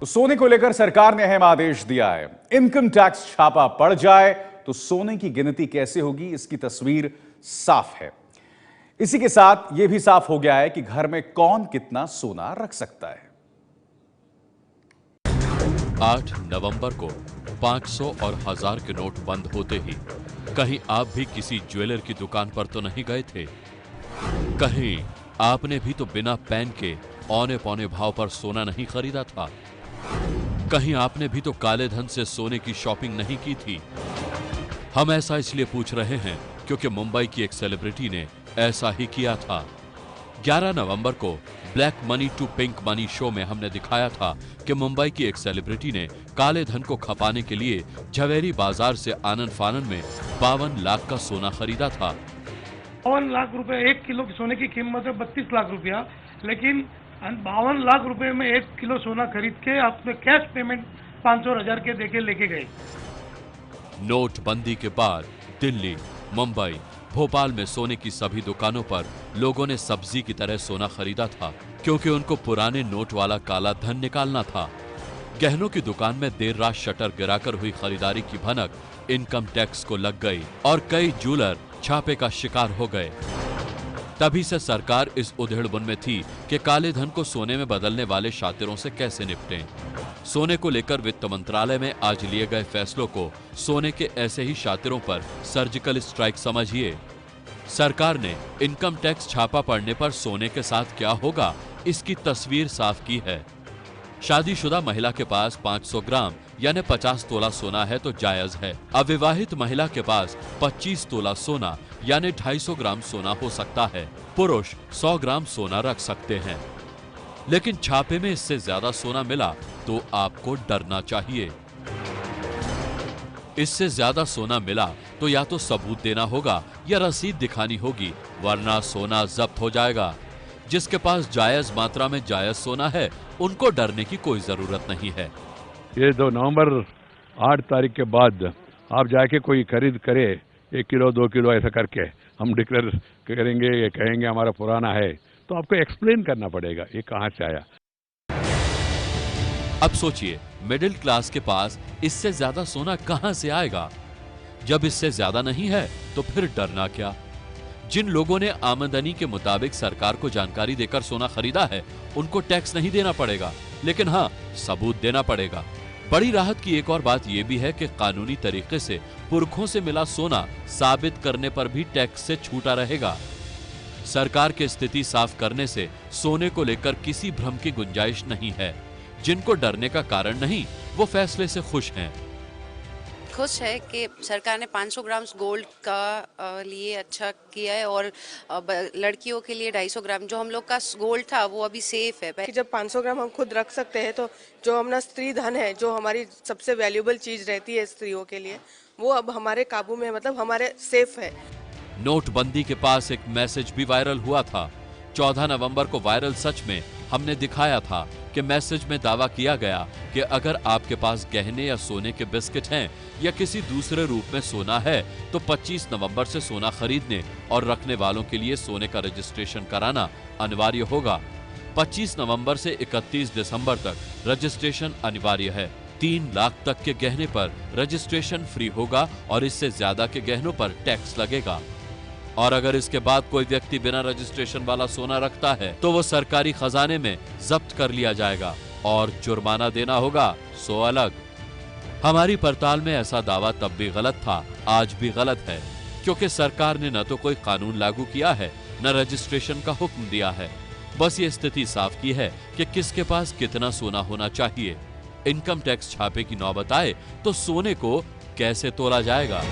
तो सोने को लेकर सरकार ने अहम आदेश दिया है। इनकम टैक्स छापा पड़ जाए तो सोने की गिनती कैसे होगी, इसकी तस्वीर साफ है। इसी के साथ यह भी साफ हो गया है कि घर में कौन कितना सोना रख सकता है। 8 नवंबर को 500 और 1000 के नोट बंद होते ही कहीं आप भी किसी ज्वेलर की दुकान पर तो नहीं गए थे? कहीं आपने भी तो बिना पैन के औने पौने भाव पर सोना नहीं खरीदा था? कहीं आपने भी तो काले धन से सोने की शॉपिंग नहीं की थी? हम ऐसा इसलिए पूछ रहे हैं क्योंकि मुंबई की एक सेलिब्रिटी ने ऐसा ही किया था। 11 नवंबर को black money to pink money show में हमने दिखाया था कि मुंबई की एक सेलिब्रिटी ने काले धन को खपाने के लिए झवेरी बाजार से आनन फानन में 52 लाख का सोना खरीदा था। 52 लाख रुपए, 1 किलो सोने की कीमत है 32 लाख रुपया, लेकिन 52 लाख रुपए में 1 किलो सोना खरीद के आपने कैश पेमेंट 500 और 1000 के देके लेके गए। नोटबंदी के बाद दिल्ली, मुंबई, भोपाल में सोने की सभी दुकानों पर लोगों ने सब्जी की तरह सोना खरीदा था क्योंकि उनको पुराने नोट वाला काला धन निकालना था। गहनों की दुकान में देर रात शटर गिराकर हुई खरीदारी की भनक इनकम टैक्स को लग गई और कई ज्वेलर छापे का शिकार हो गए। तभी से सरकार इस उधेड़बुन में थी कि काले धन को सोने में बदलने वाले शातिरों से कैसे निपटें। सोने को लेकर वित्त मंत्रालय में आज लिए गए फैसलों को सोने के ऐसे ही शातिरों पर सर्जिकल स्ट्राइक समझिए। सरकार ने इनकम टैक्स छापा पड़ने पर सोने के साथ क्या होगा, इसकी तस्वीर साफ की है। शादीशुदा महिला के पास 500 ग्राम यानी 50 तोला सोना है तो जायज है। अविवाहित महिला के पास 25 तोला सोना यानी 250 ग्राम सोना हो सकता है। पुरुष 100 ग्राम सोना रख सकते हैं। लेकिन छापे में इससे ज्यादा सोना मिला तो आपको डरना चाहिए। इससे ज्यादा सोना मिला तो या तो सबूत देना होगा या रसीद दिखानी होगी, वरना सोना जब्त हो जाएगा। जिसके पास जायज मात्रा में जायज सोना है उनको डरने की कोई जरूरत नहीं है। ये 2 नवंबर 8 तारीख के बाद आप जाके कोई खरीद करे 1 किलो 2 किलो ऐसा करके हम डिक्लेयर करेंगे, ये कहेंगे हमारा पुराना है, तो आपको एक्सप्लेन करना पड़ेगा ये कहां से आया। अब सोचिए, मिडिल क्लास के पास इससे ज्यादा सोना कहां से आएगा? जब इससे ज्यादा नहीं है तो फिर डरना क्या? जिन लोगों ने आमदनी के मुताबिक सरकार को जानकारी देकर सोना खरीदा है उनको टैक्स नहीं देना पड़ेगा, लेकिन हाँ, सबूत देना पड़ेगा। बड़ी राहत की एक और बात यह भी है कि कानूनी तरीके से पुरखों से मिला सोना साबित करने पर भी टैक्स से छूटा रहेगा। सरकार की स्थिति साफ करने से सोने को लेकर किसी भ्रम की गुंजाइश नहीं है। जिनको डरने का कारण नहीं, वो फैसले से खुश हैं। खुश है कि सरकार ने 500 ग्राम गोल्ड का लिए अच्छा किया है और लड़कियों के लिए 250 ग्राम जो हम लोग का गोल्ड था वो अभी सेफ है। कि जब 500 ग्राम हम खुद रख सकते हैं तो जो अपना स्त्री धन है, जो हमारी सबसे वैल्यूएबल चीज रहती है स्त्रियों के लिए, वो अब हमारे काबू में, मतलब हमारे सेफ है। नोटबंदी के पास एक मैसेज भी वायरल हुआ था। 14 नवंबर को वायरल सच में हमने दिखाया था कि मैसेज में दावा किया गया कि अगर आपके पास गहने या सोने के बिस्किट हैं या किसी दूसरे रूप में सोना है तो 25 नवंबर से सोना खरीदने और रखने वालों के लिए सोने का रजिस्ट्रेशन कराना अनिवार्य होगा। 25 नवंबर से 31 दिसंबर तक रजिस्ट्रेशन अनिवार्य है। 3 लाख तक के गहने पर रजिस्ट्रेशन फ्री होगा और इससे ज्यादा के गहनों पर टैक्स लगेगा। और अगर इसके बाद कोई व्यक्ति बिना रजिस्ट्रेशन वाला सोना रखता है तो वो सरकारी खजाने में जब्त कर लिया जाएगा और जुर्माना देना होगा, सो अलग। हमारी पड़ताल में ऐसा दावा तब भी गलत था, आज भी गलत है, क्योंकि सरकार ने न तो कोई कानून लागू किया है न रजिस्ट्रेशन का हुक्म दिया है। बस ये स्थिति साफ की है कि किसके पास कितना सोना होना चाहिए। इनकम टैक्स छापे की नौबत आए तो सोने को कैसे तोला जाएगा?